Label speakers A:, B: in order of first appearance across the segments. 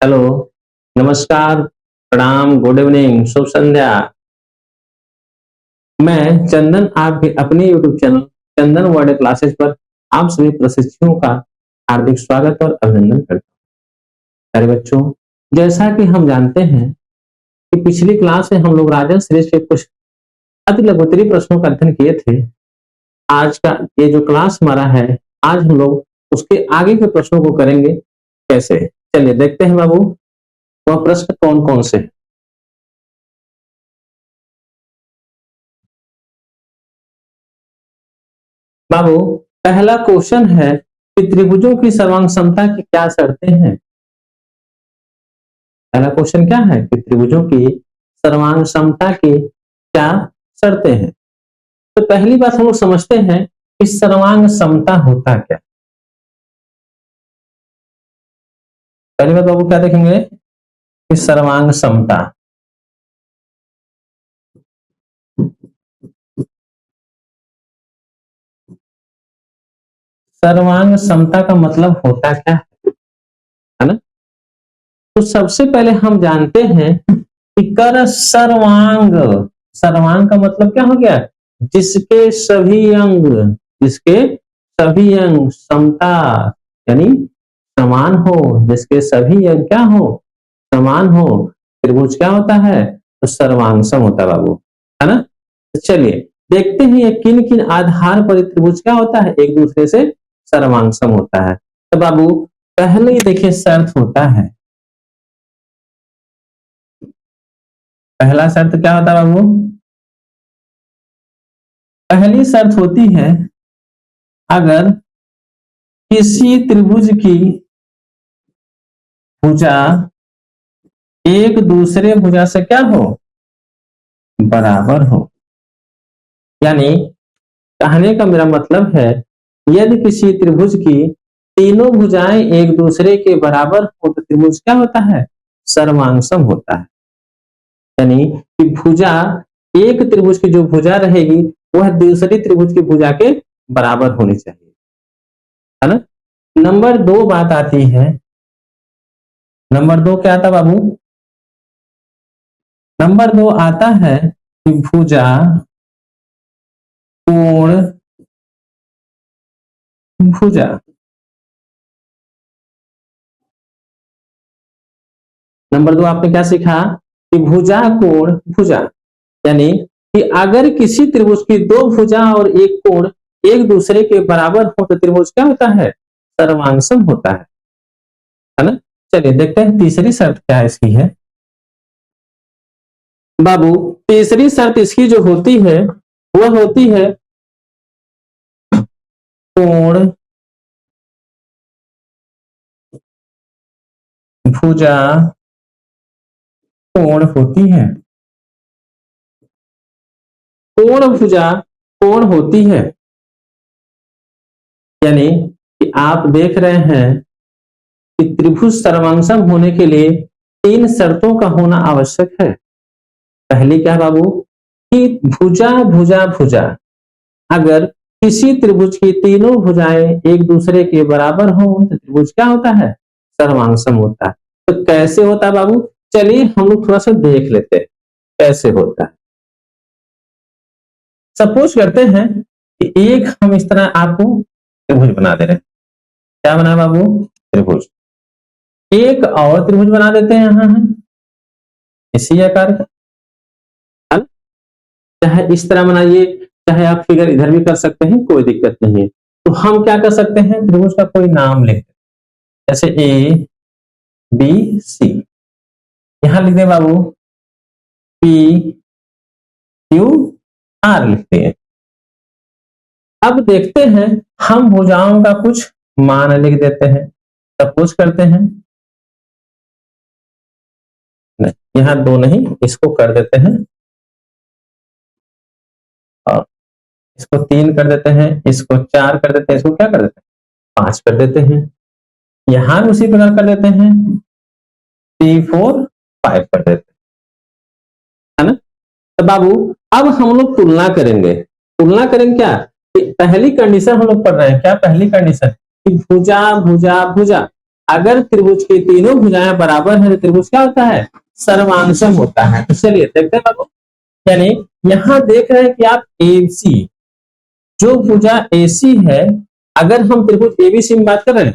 A: Hello, नमस्कार, प्रणाम, good evening, शुभ संध्या। मैं चंदन आपके अपने यूट्यूब चैनल चंदन वर्ल्ड क्लासेस पर आप सभी प्रशिक्षुओं का हार्दिक स्वागत और अभिनंदन करता हूँ। प्यारे बच्चों, जैसा कि हम जानते हैं कि पिछली क्लास में हम लोग राजन सीरीज के कुछ अति लघुत्तरीय प्रश्नों का अध्ययन किए थे। आज का ये जो क्लास हमारा है, आज हम लोग उसके आगे के प्रश्नों को करेंगे। कैसे? चलिए देखते हैं बाबू, वह प्रश्न कौन-कौन से हैं। बाबू, पहला क्वेश्चन है कि त्रिभुजों की सर्वांग समता की क्या शर्तें हैं? पहला क्वेश्चन क्या है कि त्रिभुजों की सर्वांग समता की क्या शर्तें हैं? तो पहली बात हम लोग समझते हैं कि सर्वांग समता होता क्या? पहली बात बाबू क्या देखेंगे कि सर्वांग समता। सर्वांग समता का मतलब होता क्या है ना? तो सबसे पहले हम जानते हैं कि कर सर्वांग, सर्वांग का मतलब क्या हो गया? जिसके सभी अंग, जिसके सभी अंग समता यानी समान हो, जिसके सभी अंग क्या हो? समान हो। त्रिभुज क्या होता है? तो सर्वांग सम होता है बाबू, है ना? तो चलिए देखते हैं ये किन किन आधार पर त्रिभुज क्या होता है? एक दूसरे से सर्वांग सम होता है। तो बाबू पहले ही देखिए शर्त होता है, पहला शर्त क्या होता है बाबू? पहली शर्त होती है अगर किसी त्रिभुज की भुजा एक दूसरे भुजा से क्या हो? बराबर हो। यानी कहने का मेरा मतलब है यदि किसी त्रिभुज की तीनों भुजाएं एक दूसरे के बराबर हो तो त्रिभुज क्या होता है? सर्वांगसम होता है। यानी कि भुजा, एक त्रिभुज की जो भुजा रहेगी वह दूसरी त्रिभुज की भुजा के बराबर होनी चाहिए, है ना? नंबर दो बात आती है, नंबर दो क्या आता बाबू? नंबर दो आता है कि भुजा कोण भुजा, नंबर दो आपने क्या सीखा कि भुजा कोण भुजा, यानी कि अगर किसी त्रिभुज की दो भुजा और एक कोण एक दूसरे के बराबर हो तो त्रिभुज क्या होता है? सर्वांगसम होता है ना? चलिए देखते हैं तीसरी शर्त क्या इसकी है। बाबू तीसरी शर्त इसकी जो होती है वह होती है कोण भुजा कोण होती है, कोण भुजा कोण होती है। यानी कि आप देख रहे हैं कि त्रिभुज सर्वांगसम होने के लिए तीन शर्तों का होना आवश्यक है। पहली क्या बाबू कि भुजा भुजा भुजा, अगर किसी त्रिभुज की तीनों भुजाएं एक दूसरे के बराबर हो तो त्रिभुज क्या होता है? सर्वांगसम होता है। तो कैसे होता है बाबू? चलिए हम लोग थोड़ा सा देख लेते हैं कैसे होता है। सपोज करते हैं कि एक हम इस तरह आपको त्रिभुज बना दे रहे हैं। क्या बना बाबू? त्रिभुज। एक और त्रिभुज बना देते हैं यहां है इसी आकार का, है ना? चाहे इस तरह बनाइए, चाहे आप फिगर इधर भी कर सकते हैं, कोई दिक्कत नहीं है। तो हम क्या कर सकते हैं? त्रिभुज का कोई नाम लिख दें, जैसे ए बी सी। यहां लिख दें बाबू पी क्यू आर लिखते हैं। अब देखते हैं हम भुजाओं का कुछ मान लिख देते हैं। सपोज करते हैं, यहां दो नहीं, इसको कर देते हैं और इसको तीन कर देते हैं, इसको चार कर देते हैं, इसको क्या कर देते हैं? पांच कर देते हैं। यहां भी उसी प्रकार कर देते हैं, थ्री फोर फाइव कर देते हैं, है ना? तो बाबू अब हम लोग तुलना करेंगे। तुलना करेंगे क्या कि पहली कंडीशन हम लोग पढ़ रहे हैं, क्या पहली कंडीशन कि भुजा भुजा भुजा, अगर त्रिभुज की तीनों भुजाएं बराबर है तो त्रिभुज क्या होता है? सर्वांगसम होता है। तो चलिए देखते हैं बाबू, यानी यहां देख रहे हैं कि आप एसी, जो भुजा एसी है, अगर हम त्रिभुज एबीसी में बात कर रहे हैं,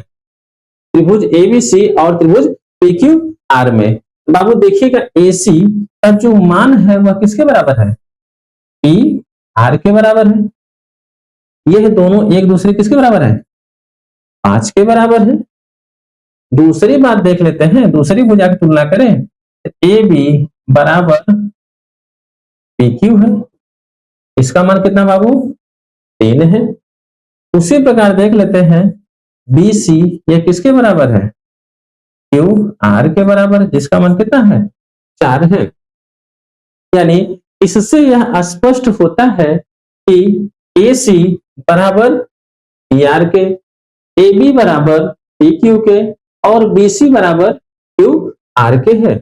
A: त्रिभुज एबीसी और त्रिभुज पीक्यू आर में, बाबू देखिएगा एसी का जो मान है वह किसके बराबर है? पी आर के बराबर है। यह दोनों एक दूसरे किसके बराबर है? 5 के बराबर है। दूसरी बात देख लेते हैं, दूसरी भुजा की तुलना करें, ए बी बराबर पी क्यू है, इसका मान कितना बाबू? 3 है। उसी प्रकार देख लेते हैं बी सी, यह किसके बराबर है? क्यू आर के बराबर है, जिसका मान कितना है? 4 है। यानी इससे यह स्पष्ट होता है कि ए सी बराबर पी आर के, ए बी बराबर पी क्यू के और बी सी बराबर क्यू आर के है।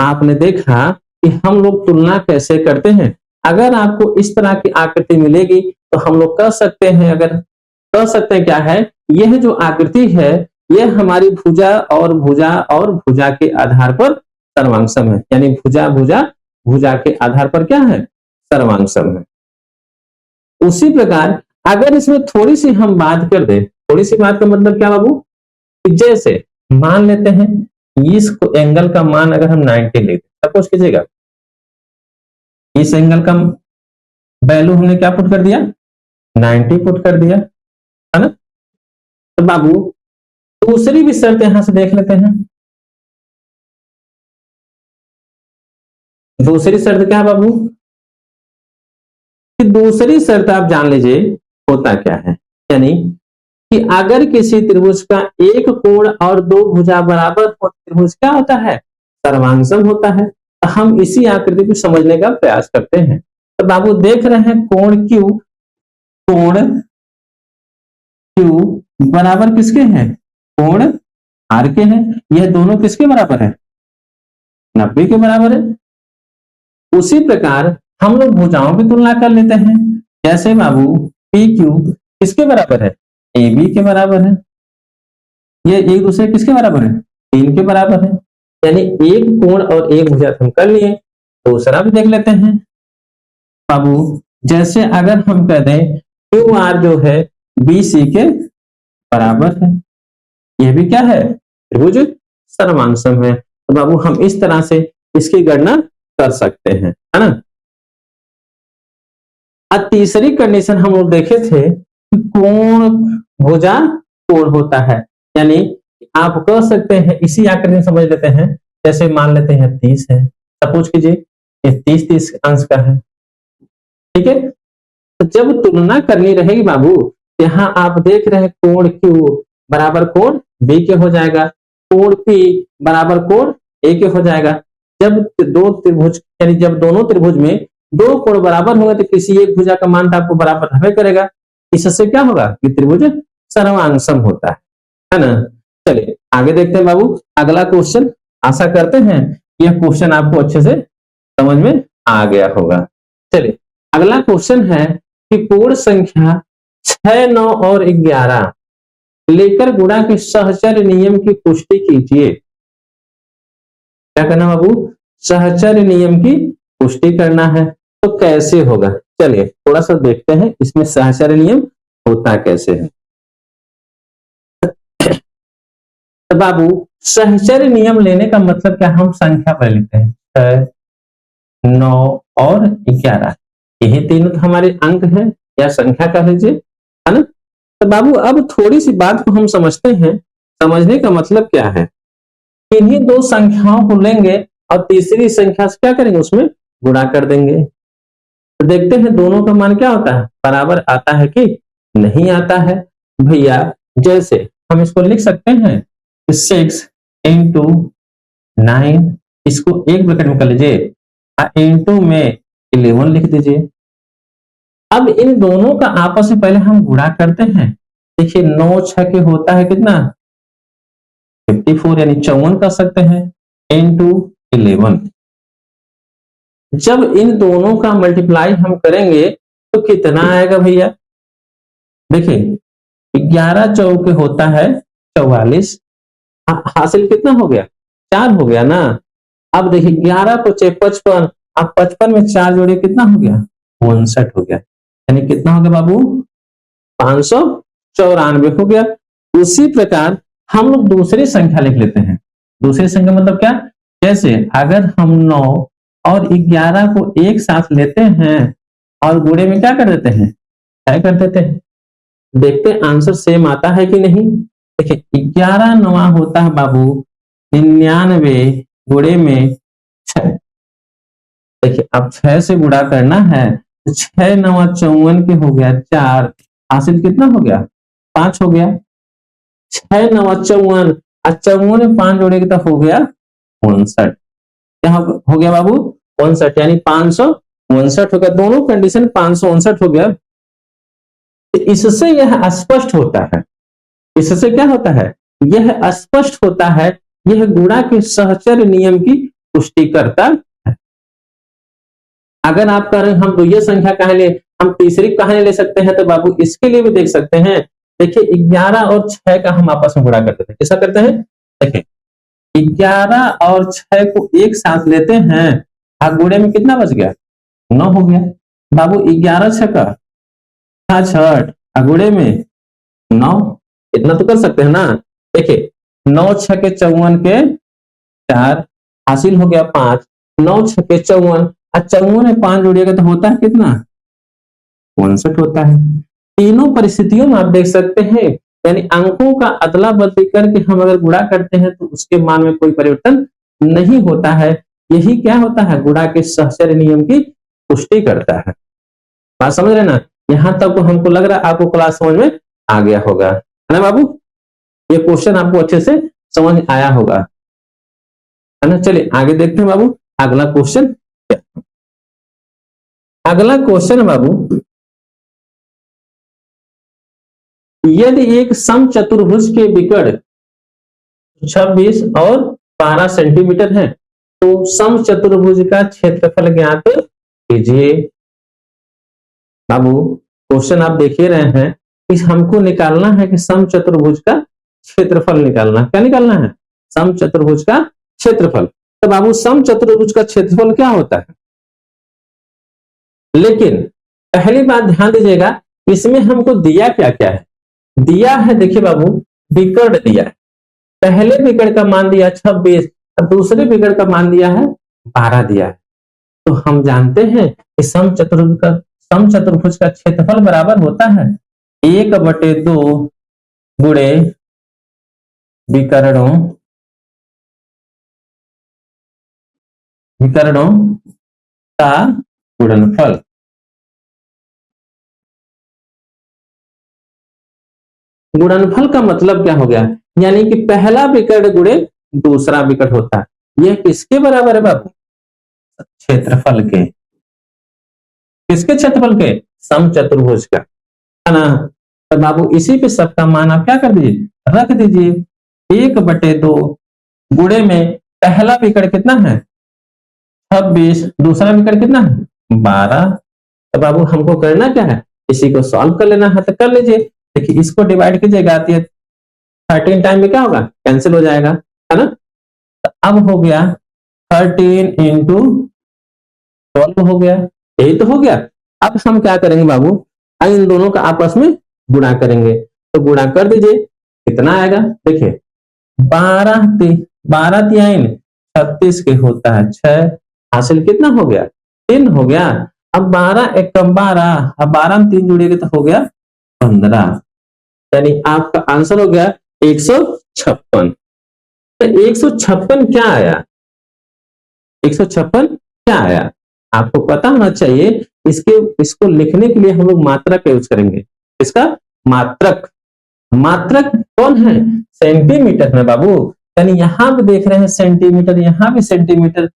A: आपने देखा कि हम लोग तुलना कैसे करते हैं। अगर आपको इस तरह की आकृति मिलेगी तो हम लोग कह सकते हैं, अगर कह सकते हैं क्या है, यह जो आकृति है यह हमारी भुजा और भुजा और भुजा के आधार पर सर्वांगसम है। यानी भुजा भुजा भुजा के आधार पर क्या है? सर्वांगसम है। उसी प्रकार अगर इसमें थोड़ी सी हम बात कर दें, थोड़ी सी बात का मतलब क्या बाबू? जैसे मान लेते हैं इस एंगल का मान अगर हम 90 लेते, सपोज कीजिएगा इस एंगल का वैल्यू हमने क्या पुट कर दिया? 90 पुट कर दिया, है ना? तो बाबू दूसरी भी शर्त यहां से देख लेते हैं। दूसरी शर्त क्या है बाबू? कि दूसरी शर्त आप जान लीजिए होता क्या है, यानी कि अगर किसी त्रिभुज का एक कोण और दो भुजा बराबर हो, त्रिभुज क्या होता है? सर्वांगसम होता है। तो हम इसी आकृति को समझने का प्रयास करते हैं। तो बाबू देख रहे हैं कोण क्यू बराबर किसके हैं? कोण आर के हैं। यह दोनों किसके बराबर है? 90 के बराबर है। उसी प्रकार हम लोग भुजाओं की तुलना कर लेते हैं। जैसे बाबू पी क्यू किसके बराबर है? ए बी के बराबर है। ये एक दूसरे किसके बराबर है? 3 के बराबर है। यानी एक कोण और एक भुजा हम कर लिए। दूसरा भी देख लेते हैं बाबू, जैसे अगर हम कह दें क्यू आर जो है बी सी के बराबर है, यह भी क्या है? त्रिभुज सर्वांगसम है। तो बाबू हम इस तरह से इसकी गणना कर सकते हैं, है ना? अब तीसरी कंडीशन हम लोग देखे थे कि कोण भुजा कोण होता है, यानी आप कह सकते हैं इसी आकृति में समझ लेते हैं। जैसे मान लेते हैं 30 है, सपोज कीजिए ये 30 अंश का है, ठीक है? तो जब तुलना करनी रहेगी बाबू, यहाँ आप देख रहे हैं कोण क्यू बराबर कोण बी के हो जाएगा, कोण पी बराबर कोण ए के हो जाएगा। जब दो त्रिभुज, यानी जब दोनों त्रिभुज में दो कोण बराबर होंगे तो किसी एक भुजा का मान तो आपको बराबर रहबे करेगा। इससे क्या होगा कि त्रिभुज सर्वांगसम होता है ना? चलिए आगे देखते हैं बाबू अगला क्वेश्चन। आशा करते हैं यह क्वेश्चन आपको अच्छे से समझ में आ गया होगा। चलिए अगला क्वेश्चन है कि पूर्ण संख्या 6, 9 और 11 लेकर गुणा के सहचर्य नियम की पुष्टि कीजिए। क्या करना बाबू? सहचर्य नियम की पुष्टि करना है। तो कैसे होगा? चलिए थोड़ा सा देखते हैं इसमें सहचर्य नियम होता कैसे है। तो बाबू सहचर्य नियम लेने का मतलब क्या? हम संख्या पर लेते हैं 6, 9 और 11, यही तीनों तो हमारे अंक हैं या संख्या कह लीजिए, है ना? तो बाबू अब थोड़ी सी बात को हम समझते हैं। समझने का मतलब क्या है? इन्हीं दो संख्याओं को लेंगे और तीसरी संख्या से क्या करेंगे? उसमें गुणा कर देंगे। तो देखते हैं दोनों का मान क्या होता है, बराबर आता है कि नहीं आता है। भैया जैसे हम इसको लिख सकते हैं 6 इंटू 9, इसको एक ब्रैकेट में कर लीजिए, इंटू में 11 लिख दीजिए। अब इन दोनों का आपस में पहले हम गुणा करते हैं। देखिए 9 6 के होता है कितना? 54, यानी 54 कर सकते हैं इंटू 11। जब इन दोनों का मल्टीप्लाई हम करेंगे तो कितना आएगा भैया? देखिए 11 चौके होता है 44 हासिल कितना हो गया, 4 हो गया ना। अब देखिए 11 पचे 55, अब 55 में 4 जोड़े कितना हो गया, 59 हो गया। यानी कितना हो गया बाबू, 594 हो गया। उसी प्रकार हम लोग दूसरी संख्या लिख लेते हैं। दूसरी संख्या मतलब क्या, जैसे अगर हम 9 और 11 को एक साथ लेते हैं और गुणे में क्या कर देते हैं, 6 कर देते हैं। देखते हैं आंसर सेम आता है कि नहीं। देखिए 11 9 होता है बाबू 99 गुणे में 6। देखिए अब 6 से गुणा करना है तो 6 9 54 के हो गया 4, हासिल कितना हो गया, 5 हो गया। 6 9 54, 54 में 5 जोड़ेगे तो हो गया 59। क्या हो गया बाबू, 59, यानी 559 हो गया। दोनों कंडीशन 559 हो गया। तो इससे यह स्पष्ट होता है, इससे क्या होता है, यह स्पष्ट होता है, यह गुणा के सहचर्य नियम की पुष्टि करता है। अगर आप कह रहे हैं हम द्वितीय संख्या कहां ले, हम तीसरी कहां ले सकते हैं, तो बाबू इसके लिए भी देख सकते हैं। देखिए 11 और 6 का हम आपस में गुणा करते हैं, कैसा करते हैं, देखिए 11 और 6 को एक साथ लेते हैं, गुणे में कितना बच गया, 9 हो गया। बाबू 11 6 का 66, गुणे में 9, इतना तो कर सकते हैं ना। देखिए 9 6 के 54 के 4, हासिल हो गया 5, 9 6 के 54, 54 में 5 जोड़िएगा तो होता है कितना, 59 होता है। तीनों परिस्थितियों में आप देख सकते हैं, यानी अंकों का अदला बदली करके हम अगर गुणा करते हैं तो उसके मान में कोई परिवर्तन नहीं होता है। यही क्या होता है, गुणा के सहचर्य नियम की पुष्टि करता है। बात समझ रहे ना, यहां तक तो हमको लग रहा है आपको क्लास समझ में आ गया होगा, है ना बाबू। ये क्वेश्चन आपको अच्छे से समझ आया होगा, है ना। चलिए आगे देखते हैं बाबू, अगला क्वेश्चन। अगला क्वेश्चन है बाबू, यदि एक समचतुर्भुज के विकर्ण 26 और 12 सेंटीमीटर है तो समचतुर्भुज का क्षेत्रफल ज्ञात कीजिए। बाबू क्वेश्चन आप देख ही रहे हैं कि हमको निकालना है कि समचतुर्भुज का क्षेत्रफल निकालना, क्या निकालना है, समचतुर्भुज का क्षेत्रफल। तो बाबू समचतुर्भुज का क्षेत्रफल क्या होता है, लेकिन पहली बात ध्यान दीजिएगा, इसमें हमको दिया क्या क्या है, दिया है देखिए बाबू विकर्ण दिया है। पहले विकर्ण का मान दिया 26 और दूसरे विकर्ण का मान दिया है 12 दिया है। तो हम जानते हैं कि समचतुर्भुज का क्षेत्रफल बराबर होता है 1/2 गुणे विकर्णों का गुणनफल। गुणनफल का मतलब क्या हो गया, यानी कि पहला विकर्ण गुणे दूसरा विकर्ण होता है। यह किसके बराबर है बाबू, क्षेत्रफल के, किसके क्षेत्रफल के, समचतुर्भुज का, है ना। तो बाबू इसी पे सबका मान आप क्या कर दीजिए, रख दीजिए। 1/2 गुणे में पहला विकर्ण कितना है 26, दूसरा विकर्ण कितना है 12। तो बाबू हमको करना क्या है, इसी को सॉल्व कर लेना है, तो कर लीजिए। देखिए इसको डिवाइड कीजिएगा, आती है 13 टाइम में क्या होगा, कैंसिल हो जाएगा, है ना। तो अब हो गया 13 इंटू 12 हो गया, यही तो हो गया। अब हम क्या करेंगे बाबू, इन दोनों का आपस में गुणा करेंगे। तो गुणा कर दीजिए, कितना आएगा, देखिए 12 3 36 के होता है 6, हासिल कितना हो गया 3 हो गया। अब 12 1 12, अब 12 में 3 जुड़ेगा तो हो गया 15, यानी आपका आंसर हो गया 156। तो 156 क्या आया, 156 क्या आया, आपको पता होना चाहिए। इसको लिखने के लिए हम लोग मात्रक का यूज करेंगे, इसका मात्रक। मात्रक कौन है, सेंटीमीटर में बाबू, यानी यहां भी देख रहे हैं सेंटीमीटर, यहां भी सेंटीमीटर।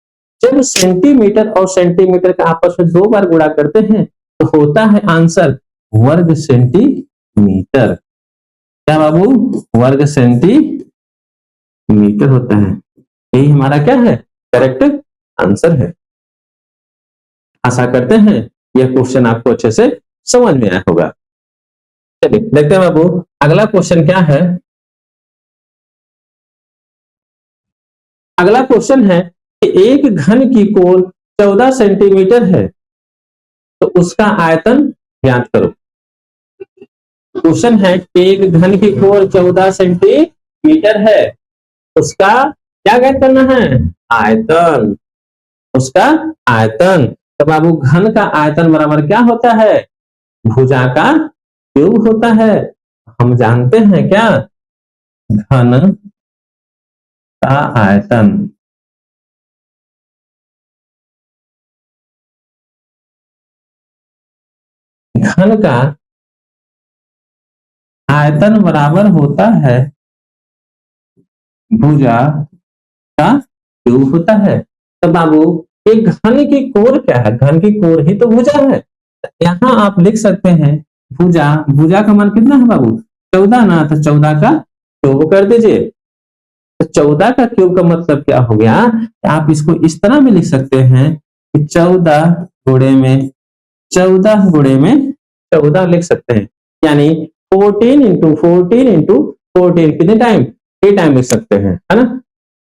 A: जब सेंटीमीटर और सेंटीमीटर का आपस में 2 बार गुणा करते हैं तो होता है आंसर वर्ग सेंटीमीटर। क्या बाबू, वर्ग सेंटीमीटर होता है। यही हमारा क्या है, करेक्ट आंसर है। आशा करते हैं यह क्वेश्चन आपको अच्छे से समझ में आया होगा। चलिए देखते हैं बाबू अगला क्वेश्चन क्या है। अगला क्वेश्चन है कि एक घन की कोण 14 सेंटीमीटर है, तो उसका आयतन ज्ञात करो। क्वेश्चन है एक घन की कोण 14 सेंटीमीटर है, उसका क्या ज्ञात करना है? आयतन। उसका आयतन। तो बाबू घन का आयतन बराबर क्या होता है? भुजा का क्यूब होता है। हम जानते हैं क्या? घन का आयतन। घन का आयतन बराबर होता है भुजा का क्यूब होता है। तो बाबू एक घन की कोण क्या है? घन की कोण ही तो भुजा है। यहाँ आप लिख सकते हैं भुजा। भुजा का मान कितना है बाबू? 14 ना, तो 14 का क्यूब कर दीजिए। तो 14 का क्यूब का मतलब क्या हो गया? आप इसको इस तरह भी लिख सकते हैं कि 14 गुणे में 14 गुणे में 14 लिख सकते हैं, यानी 14 कितने टाइम? 3 टाइम लिख सकते हैं, है ना?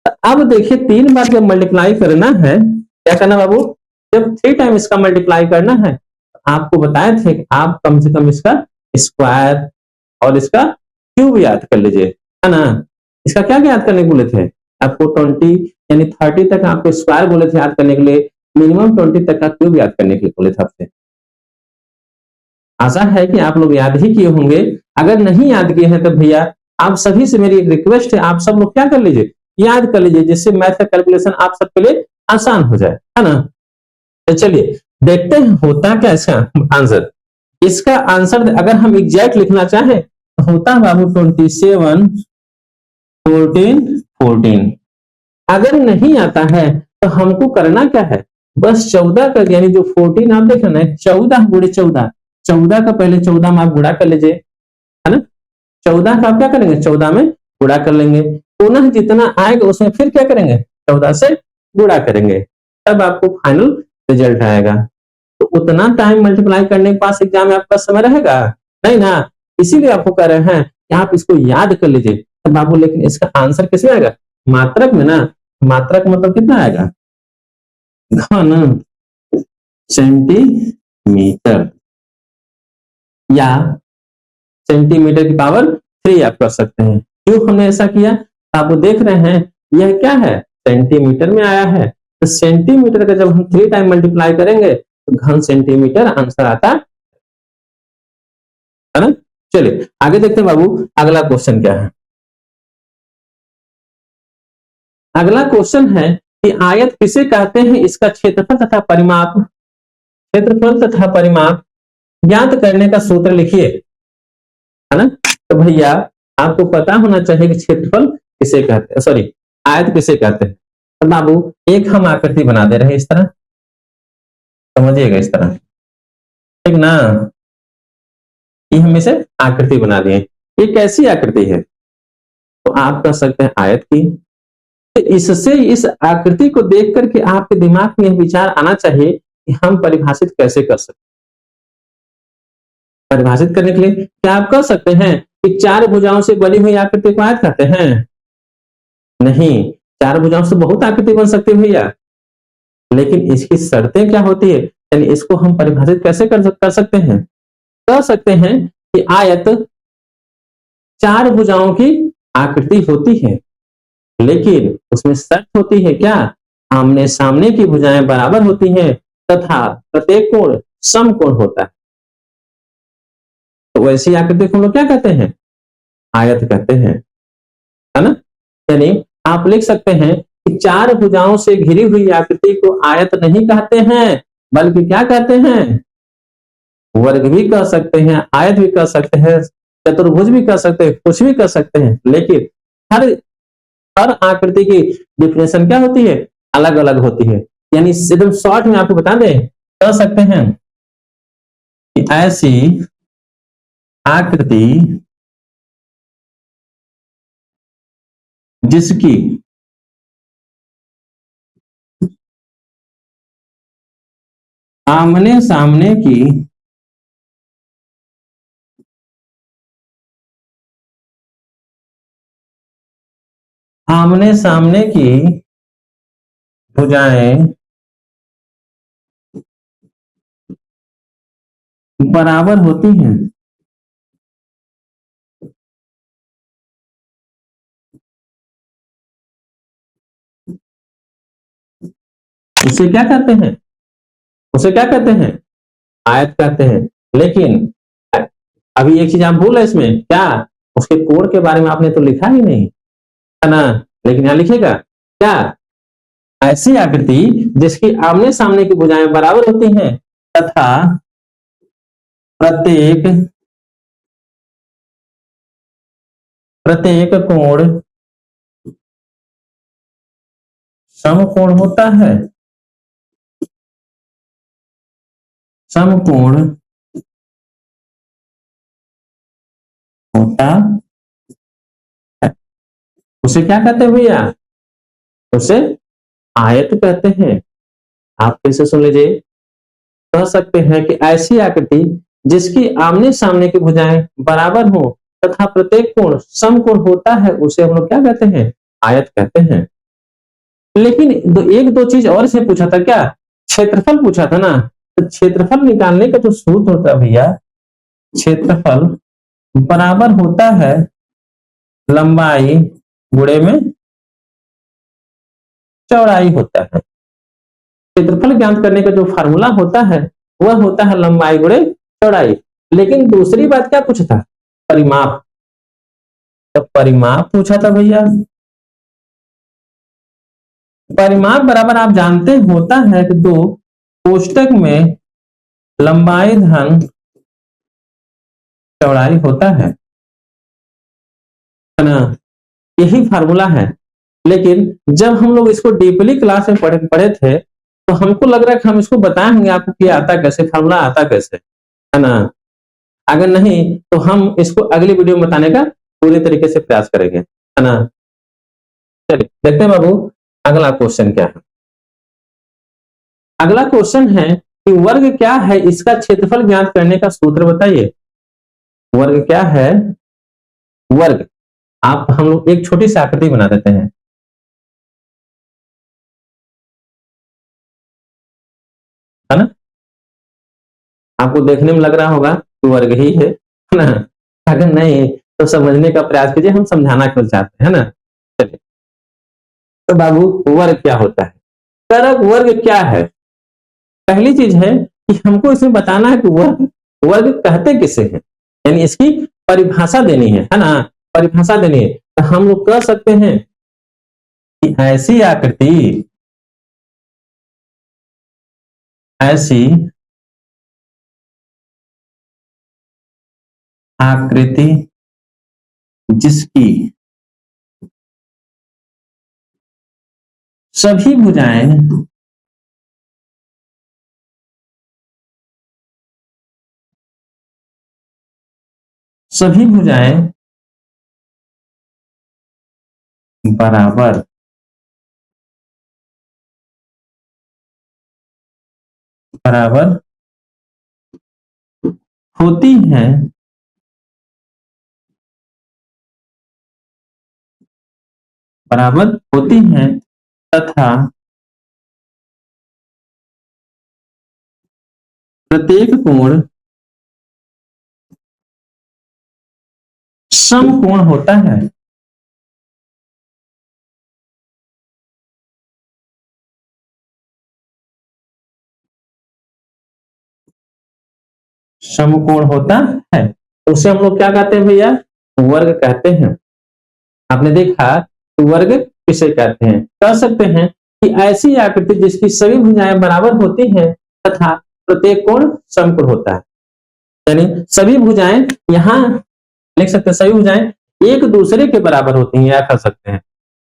A: तो अब देखिए 3 बार जब मल्टीप्लाई करना है, क्या करना बाबू? जब 3 टाइम इसका मल्टीप्लाई करना है, तो आपको बताए थे कि आप कम से कम इसका स्क्वायर और इसका क्यूब याद कर लीजिए, है ना? इसका क्या याद करने को बोले थे आपको? 20 यानी 30 तक आपको स्क्वायर बोले थे याद करने के लिए, मिनिमम 20 तक का क्यूब याद करने के लिए बोले थे आपसे। आशा है कि आप लोग याद ही किए होंगे। अगर नहीं याद किए हैं तो भैया आप सभी से मेरी एक रिक्वेस्ट है, आप सब लोग क्या कर लीजिए, याद कर लीजिए, जिससे मैथ का कैलकुलेशन आप सबके लिए आसान हो जाए, है ना? तो चलिए देखते हैं होता क्या इसका आंसर। इसका आंसर अगर हम एग्जैक्ट लिखना चाहें तो होता है बाबू 27 14 14। अगर नहीं आता है तो हमको करना क्या है? बस 14 का यानी जो 14 आप देख रहे हैं 14 गुणे 14, 14 का पहले 14 में आप गुणा कर लीजिए, है ना? 14 का आप क्या करेंगे? 14 में गुणा कर लेंगे। पुनः जितना आएगा उसमें फिर क्या करेंगे? 14 से गुणा करेंगे, तब आपको फाइनल रिजल्ट आएगा। तो उतना टाइम मल्टीप्लाई करने के पास एग्जाम में आपका समय रहेगा नहीं ना? इसीलिए आपको कह रहे हैं कि आप इसको याद कर लीजिए। तो बाबू लेकिन इसका आंसर किसमें आएगा? मात्रक में ना। मात्रक मतलब कितना आएगा? घन सेंटीमीटर या सेंटीमीटर की पावर 3 आप कर सकते हैं। क्यों हमने ऐसा किया? आप देख रहे हैं यह क्या है? सेंटीमीटर में आया है। तो सेंटीमीटर का जब हम 3 टाइम मल्टीप्लाई करेंगे तो घन सेंटीमीटर आंसर आता है ना? चलिए आगे देखते हैं बाबू अगला क्वेश्चन क्या है। अगला क्वेश्चन है कि आयत किसे कहते हैं, इसका क्षेत्रफल तथा परिमाप, क्षेत्रफल तथा परिमाप ज्ञात करने का सूत्र लिखिए, है ना? तो भैया आपको पता होना चाहिए कि क्षेत्रफल किसे कहते हैं, सॉरी आयत किसे कहते हैं। तो बाबू एक हम आकृति बना दे रहे हैं इस तरह, समझिएगा इस तरह, ठीक ना? ये हम इसे आकृति बना दिए। ये कैसी आकृति है? तो आप कह सकते हैं आयत की। तो इससे इस आकृति को देख करके आपके दिमाग में विचार आना चाहिए कि हम परिभाषित कैसे कर सकते हैं। परिभाषित करने के लिए क्या आप कह सकते हैं कि 4 भुजाओं से बनी हुई आकृति को आयत कहते हैं? नहीं, 4 भुजाओं से बहुत आकृति बन सकती है भैया, लेकिन इसकी शर्तें क्या होती है, यानी इसको हम परिभाषित कैसे कर सकते हैं? कह सकते हैं कि आयत 4 भुजाओं की आकृति होती है, लेकिन उसमें शर्त होती है क्या? आमने सामने की भुजाएं बराबर होती हैं तथा प्रत्येक कोण समकोण होता है। तो वैसी आकृति को हम लोग क्या कहते हैं? आयत कहते हैं, है ना? यानी आप लिख सकते हैं कि 4 भुजाओं से घिरी हुई आकृति को आयत नहीं कहते हैं, बल्कि क्या कहते हैं? वर्ग भी कह सकते हैं, आयत भी कह सकते हैं, चतुर्भुज भी कह सकते हैं, कुछ भी कह सकते हैं, लेकिन हर हर आकृति की डिफिनेशन क्या होती है? अलग अलग होती है। यानी एकदम शॉर्ट में आपको बता दें, कह सकते हैं कि ऐसी आकृति जिसकी आमने सामने की आमने सामने की भुजाएं बराबर होती हैं, उसे क्या कहते हैं, उसे क्या कहते हैं, आयत कहते हैं। लेकिन अभी एक चीज आप भूल है इसमें, क्या उसके कोण के बारे में आपने तो लिखा ही नहीं है ना, लेकिन यहां लिखेगा क्या, ऐसी आकृति जिसकी आमने सामने की भुजाएं बराबर होती हैं तथा प्रत्येक प्रत्येक कोण समकोण होता है, समकोण होता है। उसे क्या कहते हैं भैया, उसे आयत कहते हैं। आप कैसे सुन लीजिए, कह सकते हैं कि ऐसी आकृति जिसकी आमने सामने की भुजाएं बराबर हो तथा प्रत्येक कोण समकोण होता है उसे हम लोग क्या कहते हैं, आयत कहते हैं। लेकिन एक दो चीज और से पूछा था, क्या क्षेत्रफल पूछा था ना, तो क्षेत्रफल निकालने का जो सूत्र होता है भैया, क्षेत्रफल बराबर होता है लंबाई गुणे में चौड़ाई होता है। क्षेत्रफल ज्ञात करने का जो फार्मूला होता है वह होता है लंबाई गुणे चौड़ाई। लेकिन दूसरी बात क्या पूछा था, परिमाप, तो परिमाप पूछा था भैया। परिमाप बराबर आप जानते होता है कि दो कोष्टक में लंबाई धन चौड़ाई होता है ना, यही फार्मूला है। लेकिन जब हम लोग इसको डीपली क्लास में पढ़े थे तो हमको लग रहा है कि हम इसको बताएंगे आपको कि आता कैसे, फार्मूला आता कैसे, है ना। अगर नहीं तो हम इसको अगली वीडियो में बताने का पूरी तरीके से प्रयास करेंगे, है ना। चलिए देखते हैं बाबू अगला क्वेश्चन क्या है। अगला क्वेश्चन है कि वर्ग क्या है, इसका क्षेत्रफल ज्ञात करने का सूत्र बताइए। वर्ग क्या है, वर्ग, आप हम लोग एक छोटी सी आकृति बना देते हैं, है ना। आपको देखने में लग रहा होगा कि वर्ग ही है ना। अगर नहीं तो समझने का प्रयास कीजिए, हम समझाना क्यों चाहते हैं ना। चलिए तो बाबू वर्ग क्या होता है, कारक वर्ग क्या है। पहली चीज है कि हमको इसमें बताना है कि वर्ग, वर्ग कहते किसे हैं, यानी इसकी परिभाषा देनी है ना, परिभाषा देनी है। तो हम लोग कह सकते हैं कि ऐसी आकृति, ऐसी आकृति जिसकी सभी भुजाएं सभी भुजाएं बराबर बराबर होती हैं, बराबर होती हैं तथा प्रत्येक कोण समकोण होता है। समकोण होता है, उसे हम लोग क्या कहते हैं भैया, वर्ग कहते हैं। आपने देखा कि वर्ग किसे कहते हैं, कह सकते हैं कि ऐसी आकृति जिसकी सभी भुजाएं बराबर होती हैं तथा प्रत्येक कोण समकोण होता है। यानी सभी भुजाएं, यहां लिख सकते हैं सभी भुजाएं एक दूसरे के बराबर होती हैं, या कह सकते हैं,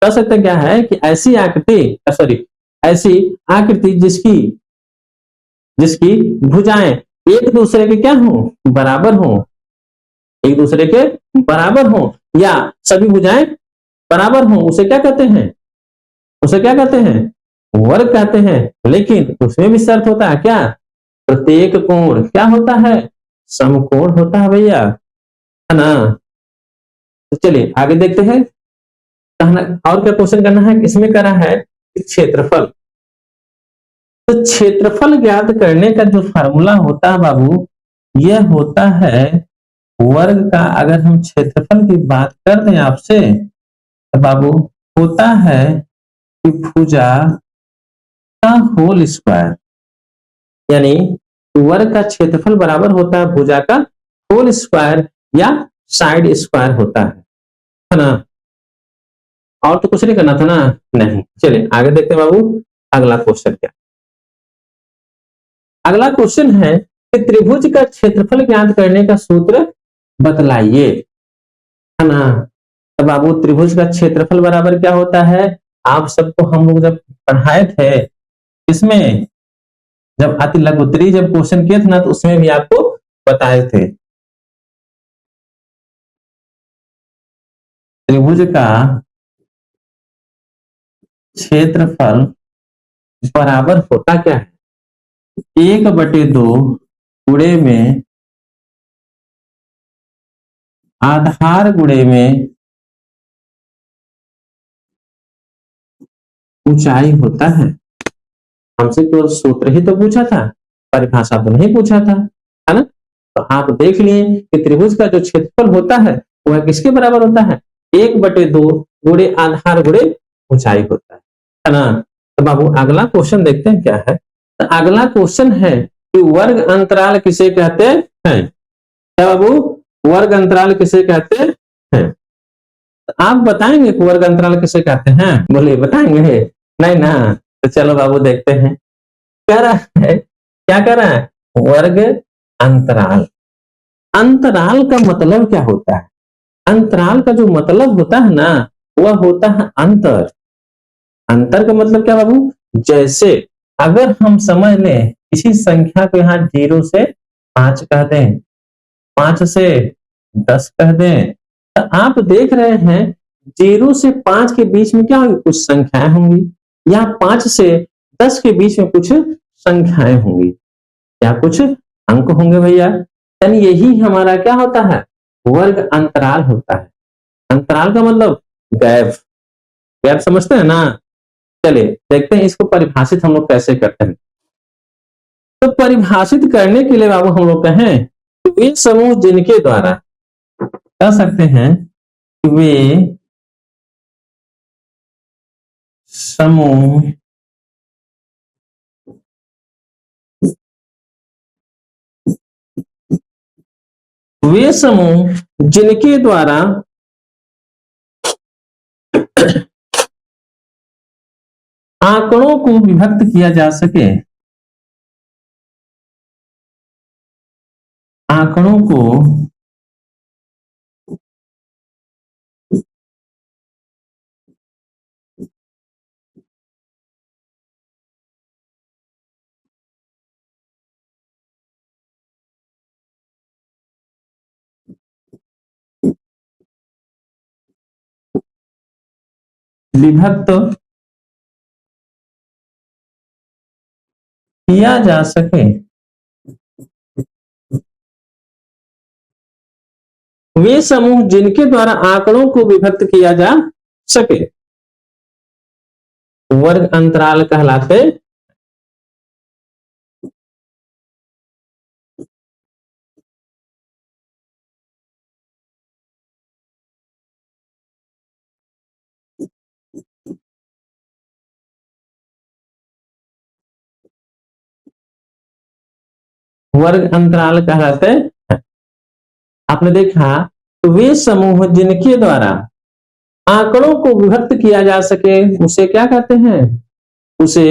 A: कह सकते हैं क्या है कि ऐसी आकृति, सॉरी, ऐसी आकृति जिसकी जिसकी भुजाएं एक दूसरे के क्या हो, बराबर हो, एक दूसरे के बराबर हो, या सभी भुजाएं बराबर हो, उसे क्या कहते हैं, उसे क्या कहते हैं, वर्ग कहते हैं। लेकिन उसमें भी शर्त होता है क्या, प्रत्येक कोण क्या होता है, समकोण होता है भैया, है ना। तो चलिए आगे देखते हैं, कहना और क्या क्वेश्चन करना है, इसमें करा है क्षेत्रफल, तो क्षेत्रफल ज्ञात करने का जो फार्मूला होता है बाबू, यह होता है वर्ग का। अगर हम क्षेत्रफल की बात कर दें आपसे तो बाबू होता है कि भुजा का होल स्क्वायर, यानी वर्ग का क्षेत्रफल बराबर होता है भुजा का होल स्क्वायर या साइड स्क्वायर होता है ना। और तो कुछ नहीं करना था ना, नहीं। चलिए आगे देखते हैं बाबू, अगला क्वेश्चन क्या। अगला क्वेश्चन है कि त्रिभुज का क्षेत्रफल ज्ञात करने का सूत्र बतलाइए, है ना। तो बाबू त्रिभुज का क्षेत्रफल बराबर क्या होता है, आप सबको हम लोग जब पढ़ाए थे इसमें, जब अति लघुत्तरी जब क्वेश्चन किए थे ना, तो उसमें भी आपको बताए थे। त्रिभुज का क्षेत्रफल बराबर होता क्या है, 1/2 गुणे में आधार गुणे में ऊंचाई होता है। हमसे केवल सूत्र ही तो पूछा था, परिभाषा तो नहीं पूछा था, है ना। तो आप देख लिए कि त्रिभुज का जो क्षेत्रफल होता है वह किसके बराबर होता है, 1/2 गुणे आधार गुणे ऊंचाई होता है ना। तो बाबू अगला क्वेश्चन देखते हैं क्या है। तो अगला क्वेश्चन है कि वर्ग अंतराल किसे कहते हैं। क्या बाबू, वर्ग अंतराल किसे कहते हैं। तो आप बताएंगे कि वर्ग अंतराल किसे कहते हैं, बोलिए बताएंगे, नहीं ना। तो चलो बाबू देखते हैं। कह रहा है, क्या कह रहा है, वर्ग अंतराल। अंतराल का मतलब क्या होता है, अंतराल का जो मतलब होता है ना, वह होता है अंतर। अंतर का मतलब क्या बाबू, जैसे अगर हम समझ लें किसी संख्या को यहाँ 0 से 5 कह दें, 5 से 10 कह दें, तो आप देख रहे हैं 0 से 5 के बीच में क्या होगी, कुछ संख्याएं होंगी, या 5 से 10 के बीच में कुछ संख्याएं होंगी, या कुछ अंक होंगे भैया। यानी यही हमारा क्या होता है, वर्ग अंतराल होता है। अंतराल का मतलब गैप, गैप समझते हैं ना। चलिए देखते हैं इसको परिभाषित हम लोग कैसे करते हैं। तो परिभाषित करने के लिए बाबू हम लोग कहें तो वे समूह जिनके द्वारा कह सकते हैं कि वे समूह वे समूह जिनके द्वारा आंकड़ों को विभक्त किया जा सके, आंकड़ों को विभक्त किया जा सके, वे समूह जिनके द्वारा आंकड़ों को विभक्त किया जा सके वर्ग अंतराल कहलाते। वर्ग अंतराल कहलाते हैं। आपने देखा तो वे समूह जिनके द्वारा आंकड़ों को विभक्त किया जा सके उसे क्या कहते हैं, उसे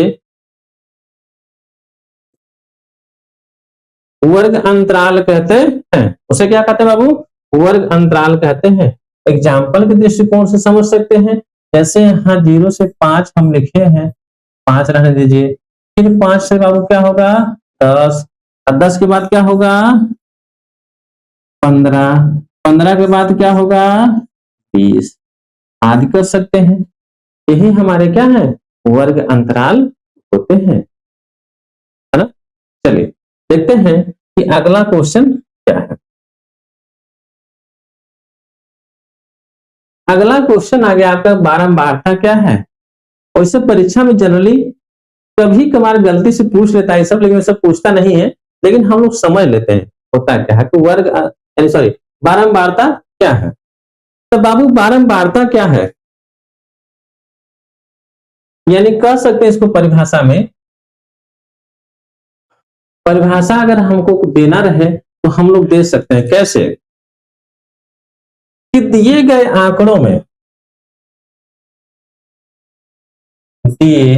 A: वर्ग अंतराल कहते हैं। उसे क्या कहते हैं बाबू, वर्ग अंतराल कहते हैं। एग्जाम्पल के दृष्टिकोण से समझ सकते हैं, जैसे यहाँ 0 से 5 हम लिखे हैं, 5 रहने दीजिए, फिर 5 से बाबू क्या होगा 10, और 10 के बाद क्या होगा 15, 15 के बाद क्या होगा 20 आदि कर सकते हैं। यही हमारे क्या है, वर्ग अंतराल होते हैं, है ना। चलिए देखते हैं कि अगला क्वेश्चन क्या है। अगला क्वेश्चन आ गया आपका बारंबारता क्या है। वैसे परीक्षा में जनरली कभी कभार गलती से पूछ लेता है सब, लेकिन सब पूछता नहीं है, लेकिन हम लोग समझ लेते हैं होता क्या है। तो वर्ग यानी सॉरी बारंबारता क्या है। तो बाबू बारंबारता क्या है, यानी कह सकते हैं इसको परिभाषा में, परिभाषा अगर हमको देना रहे तो हम लोग दे सकते हैं कैसे, कि दिए गए आंकड़ों में, दिए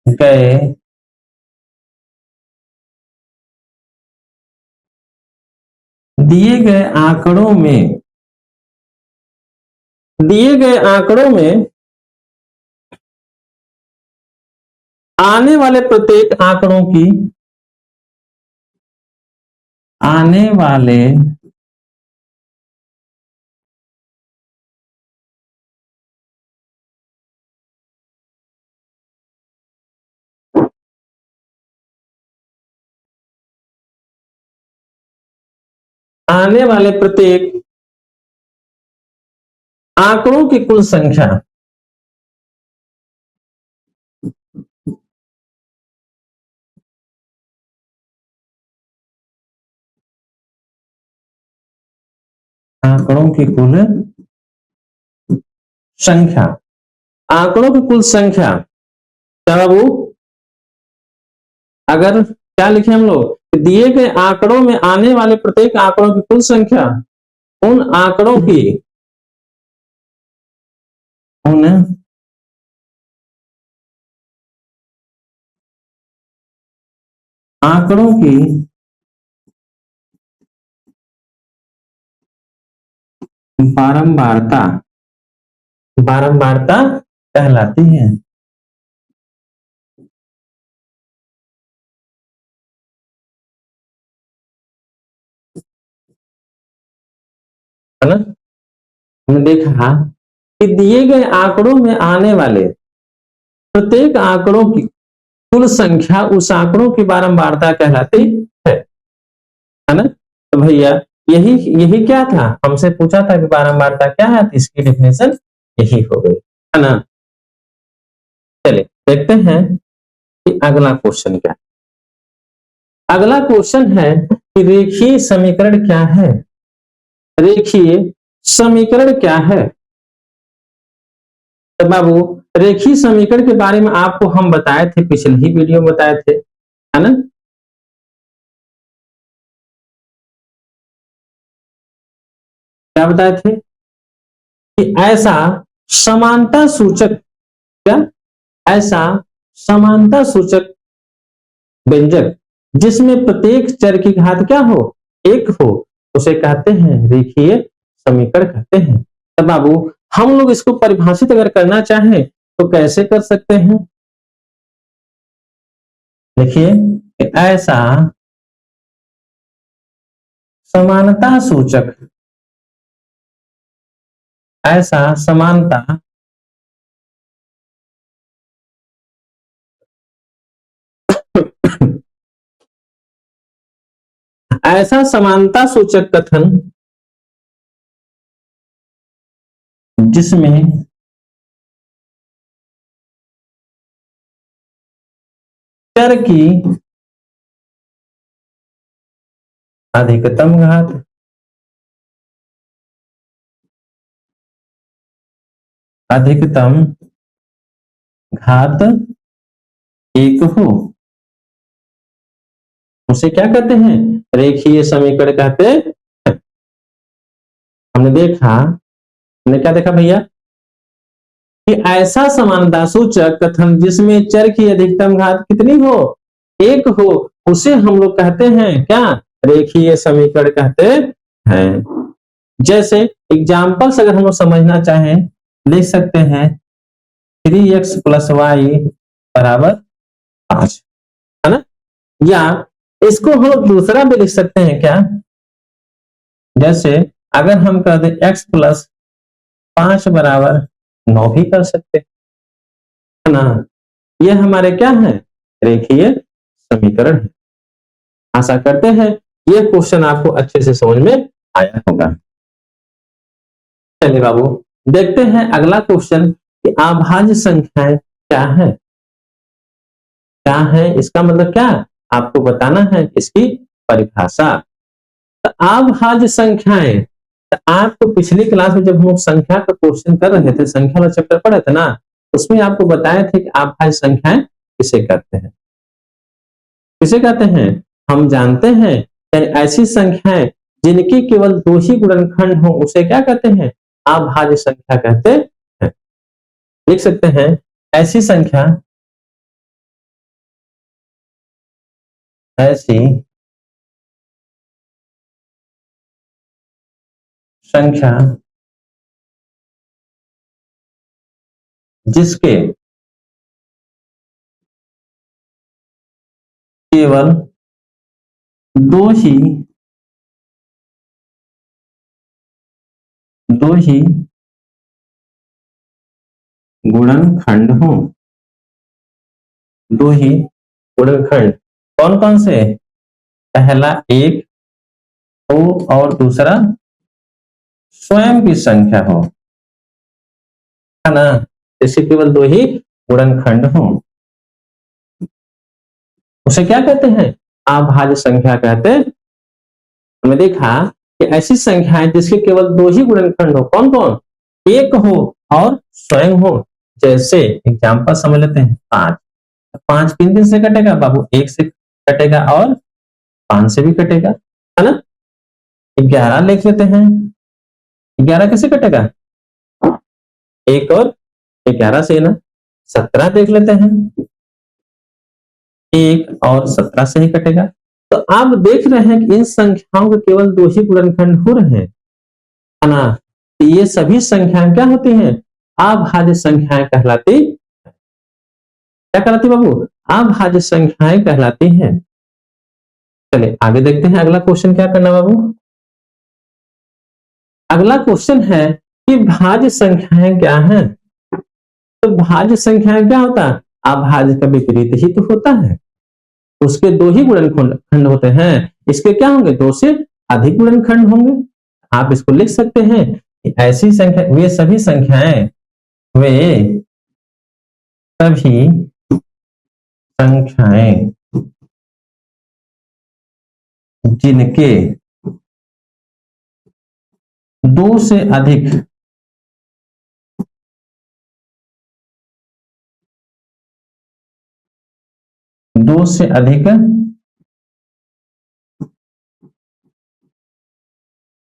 A: गए दिए गए आंकड़ों में, दिए गए आंकड़ों में आने वाले प्रत्येक आंकड़ों की, आने वाले आने वाले प्रत्येक आंकड़ों की कुल संख्या, आंकड़ों की कुल संख्या, आंकड़ों की कुल संख्या। क्या बाबू, अगर क्या लिखे हम लोग, दिए गए आंकड़ों में आने वाले प्रत्येक आंकड़ों की कुल संख्या, उन आंकड़ों की, उन आंकड़ों की बारंबारता, बारंबारता कहलाती है। है ना, हमने देखा कि दिए गए आंकड़ों में आने वाले प्रत्येक आंकड़ों की कुल संख्या उस आंकड़ों की बारंबारता कहलाती है ना। तो भैया यही यही क्या था, हमसे पूछा था कि बारंबारता क्या है, तो इसकी डेफिनेशन यही हो गई, है ना। चलिए देखते हैं कि अगला क्वेश्चन क्या है। अगला क्वेश्चन है कि रेखीय समीकरण क्या है, रेखीय समीकरण क्या है। तो बाबू रेखीय समीकरण के बारे में आपको हम बताए थे, पिछले ही वीडियो में बताए थे, है ना। क्या बताए थे कि ऐसा समानता सूचक, क्या, ऐसा समानता सूचक व्यंजक जिसमें प्रत्येक चर की घात क्या हो, एक हो, उसे कहते हैं रेखीय समीकरण कहते हैं। तब बाबू हम लोग इसको परिभाषित अगर करना चाहें तो कैसे कर सकते हैं, देखिए ऐसा समानता सूचक, ऐसा समानता ऐसा समानता सूचक कथन जिसमें चर की अधिकतम घात, अधिकतम घात एक हो, उसे क्या कहते हैं, रेखीय समीकरण कहते हैं। हमने देखा, हमने क्या देखा भैया कि ऐसा समानता सूचक कथन जिसमें चर की अधिकतम घात कितनी हो, एक हो, उसे हम लोग कहते हैं क्या, रेखीय समीकरण कहते हैं। जैसे एग्जाम्पल्स अगर हम लोग समझना चाहें लिख सकते हैं 3x + y बराबर 5, है ना। या इसको हम लोग दूसरा भी लिख सकते हैं क्या, जैसे अगर हम कर दें x + 5 बराबर 9 भी कर सकते है ना। ये हमारे क्या है, रेखीय समीकरण है। आशा करते हैं ये क्वेश्चन आपको अच्छे से समझ में आया होगा। चलिए बाबू देखते हैं अगला क्वेश्चन कि अभाज्य संख्याएं क्या है। क्या है, इसका मतलब क्या आपको बताना है, इसकी परिभाषा। तो अभाज्य संख्याएं, तो आपको पिछली क्लास में जब हम लोग संख्या का क्वेश्चन कर रहे थे, संख्या वाला चैप्टर पढ़े थे ना, उसमें आपको बताए थे कि अभाज्य संख्याएं किसे कहते हैं, किसे कहते हैं। हम जानते हैं कि ऐसी संख्याएं जिनके केवल दो ही गुणनखंड हो उसे क्या कहते हैं, अभाज्य संख्या कहते हैं। लिख सकते हैं, ऐसी संख्या, ऐसी संख्या जिसके केवल दो ही गुणनखंड हो, दो ही गुणनखंड कौन कौन से, पहला एक हो और दूसरा स्वयं की संख्या हो, है ना। जैसे केवल दो ही गुणनखंड हो उसे क्या कहते हैं, अभाज्य संख्या कहते हैं। हमने देखा कि ऐसी संख्याएं जिसके केवल दो ही गुणनखंड हो, कौन कौन, एक हो और स्वयं हो। जैसे एग्जांपल समझ लेते हैं, 5, 5 किन किन से कटेगा बाबू, 1 से कटेगा और 5 से भी कटेगा, है ना। 11 लिख लेते हैं, 11 कैसे कटेगा, 1 और 11 से ना। 17 देख लेते हैं, 1 और 17 से ही कटेगा। तो आप देख रहे हैं कि इन संख्याओं के केवल दो ही गुणनखंड हो रहे हैं, है ना। तो ये सभी संख्याएं क्या होती हैं, अभाज्य संख्याएं कहलाती, क्या कहलाती बाबू, अभाज्य संख्याएं कहलाती हैं। चलिए आगे देखते हैं, अगला क्वेश्चन क्या करना बाबू। अगला क्वेश्चन है कि भाज्य संख्याएं क्या हैं। तो भाज्य संख्याएं क्या होता है, अभाज्य का विपरीत ही तो होता है, उसके दो ही गुणनखंड होते हैं, इसके क्या होंगे, दो से अधिक गुणनखंड होंगे। आप इसको लिख सकते हैं कि ऐसी संख्या, वे सभी संख्याएं, वे सभी संख्याएं जिनके दो से अधिक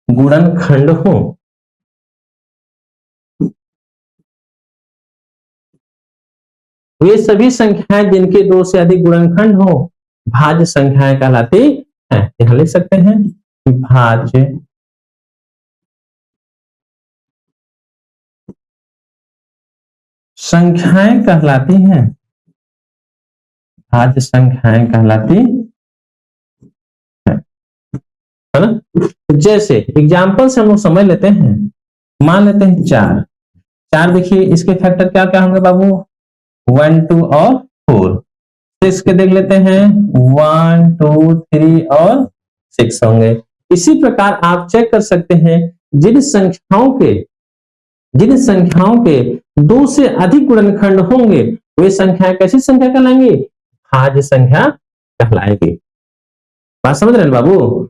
A: गुणनखंड हो, वे सभी संख्याएं जिनके दो से अधिक गुणनखंड हो भाज्य संख्याएं कहलाती हैं। यहां लिख सकते हैं भाज्य संख्याएं कहलाती हैं, भाज्य संख्याएं कहलाती है ना। जैसे एग्जाम्पल से हम लोग समझ लेते हैं, मान लेते हैं 4, 4 देखिए इसके फैक्टर क्या क्या होंगे बाबू, 1 2 और 4। 6 के देख लेते हैं, 1 2 3 और 6 होंगे। इसी प्रकार आप चेक कर सकते हैं, जिन संख्याओं के दो से अधिक गुणनखंड होंगे वे संख्याएं कैसी संख्या कहलाएंगी, भाज्य संख्या कहलाएगी। बात समझ रहे हैं बाबू।